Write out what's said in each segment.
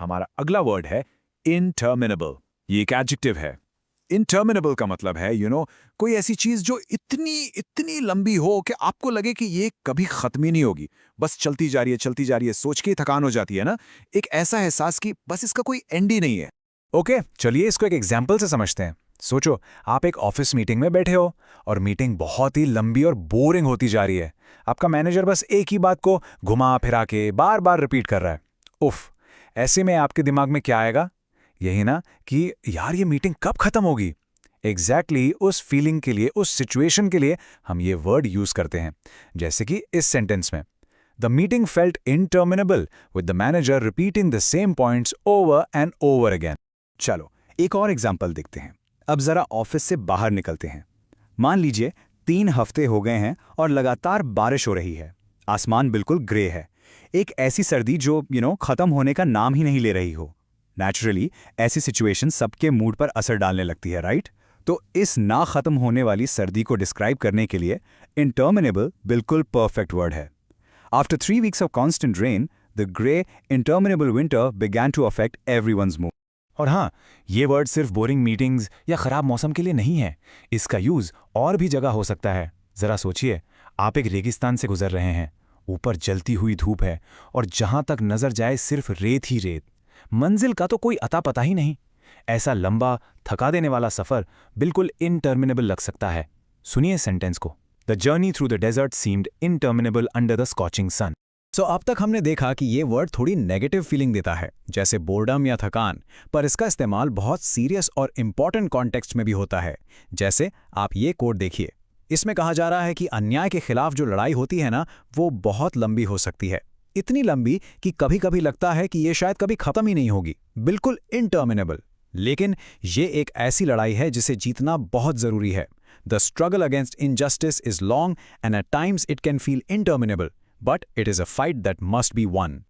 हमारा अगला वर्ड है interminable। ये एक एडजेक्टिव है। interminable का मतलब है कोई ऐसी चीज जो इतनी इतनी लंबी हो कि आपको लगे कि ये कभी खत्म ही नहीं होगी, बस चलती जा रही है चलती जा रही है, सोच के ही थकान हो जाती है ना। एक ऐसा एहसास कि बस इसका कोई एंड ही नहीं है। ओके, चलिए इसको एक एग्जाम्पल से समझते हैं। सोचो, आप एक ऑफिस मीटिंग में बैठे हो और मीटिंग बहुत ही लंबी और बोरिंग होती जा रही है। आपका मैनेजर बस एक ही बात को घुमा फिरा के बार बार रिपीट कर रहा है। उफ, ऐसे में आपके दिमाग में क्या आएगा? यही ना कि यार ये मीटिंग कब खत्म होगी। एग्जैक्टली उस फीलिंग के लिए, उस सिचुएशन के लिए हम ये वर्ड यूज करते हैं। जैसे कि इस सेंटेंस में, the meeting felt interminable with the manager repeating the same points over and over again. चलो एक और एग्जाम्पल देखते हैं। अब जरा ऑफिस से बाहर निकलते हैं। मान लीजिए 3 हफ्ते हो गए हैं और लगातार बारिश हो रही है। आसमान बिल्कुल ग्रे है। एक ऐसी सर्दी जो खत्म होने का नाम ही नहीं ले रही हो। नेचुरली ऐसी सिचुएशन सबके मूड पर असर डालने लगती है, राइट? तो इस ना खत्म होने वाली सर्दी को डिस्क्राइब करने के लिए इंटर्मिनेबल बिल्कुल परफेक्ट वर्ड है। After 3 weeks of constant rain, the grey, interminable winter began to affect everyone's mood. और हाँ, ये वर्ड सिर्फ बोरिंग मीटिंग्स या खराब मौसम के लिए नहीं है। इसका यूज और भी जगह हो सकता है। जरा सोचिए, आप एक रेगिस्तान से गुजर रहे हैं, ऊपर जलती हुई धूप है और जहां तक नजर जाए सिर्फ रेत ही रेत। मंजिल का तो कोई अता पता ही नहीं। ऐसा लंबा, थका देने वाला सफर बिल्कुल इनटर्मिनेबल लग सकता है। सुनिए सेंटेंस को। The journey through the desert seemed interminable under the scorching sun. अब तक हमने देखा कि ये वर्ड थोड़ी नेगेटिव फीलिंग देता है, जैसे बोर्डम या थकान, पर इसका इस्तेमाल बहुत सीरियस और इंपॉर्टेंट कॉन्टेक्स्ट में भी होता है। जैसे आप ये कोट देखिए, इसमें कहा जा रहा है कि अन्याय के खिलाफ जो लड़ाई होती है ना, वो बहुत लंबी हो सकती है। इतनी लंबी कि कभी कभी लगता है कि ये शायद कभी खत्म ही नहीं होगी, बिल्कुल इनटर्मिनेबल। लेकिन ये एक ऐसी लड़ाई है जिसे जीतना बहुत जरूरी है। The struggle against injustice is long and at times it can feel interminable, but it is a fight that must be won.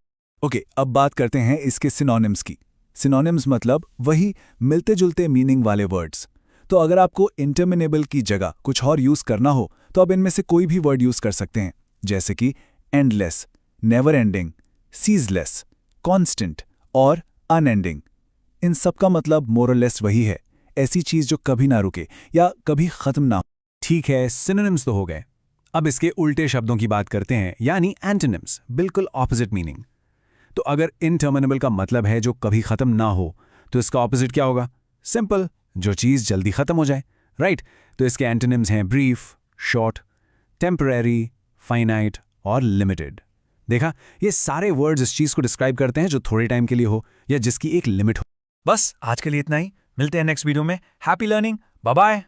Okay, अब बात करते हैं इसके सिनोनिम्स की। सिनोनिम्स मतलब वही मिलते जुलते मीनिंग वाले वर्ड्स। तो अगर आपको इंटरमिनेबल की जगह कुछ और यूज करना हो तो आप इनमें से कोई भी वर्ड यूज कर सकते हैं, जैसे कि endless, never ending, ceaseless, constant और अनएंडिंग। इन सब का मतलब मोरलेस वही है, ऐसी चीज जो कभी ना रुके या कभी खत्म ना हो। ठीक है, सिनोनिम्स तो हो गए। अब इसके उल्टे शब्दों की बात करते हैं, यानी एंटोनिम्स, बिल्कुल ऑपोजिट मीनिंग। तो अगर इनटर्मिनेबल का मतलब है जो कभी खत्म ना हो, तो इसका ऑपोजिट क्या होगा? सिंपल, जो चीज जल्दी खत्म हो जाए, राइट? तो इसके एंटोनिम्स हैं ब्रीफ, शॉर्ट, टेम्पररी, फाइनाइट और लिमिटेड। देखा, ये सारे वर्ड्स इस चीज को डिस्क्राइब करते हैं जो थोड़े टाइम के लिए हो या जिसकी एक लिमिट हो। बस आज के लिए इतना ही। मिलते हैं नेक्स्ट वीडियो में। Happy learning, bye bye.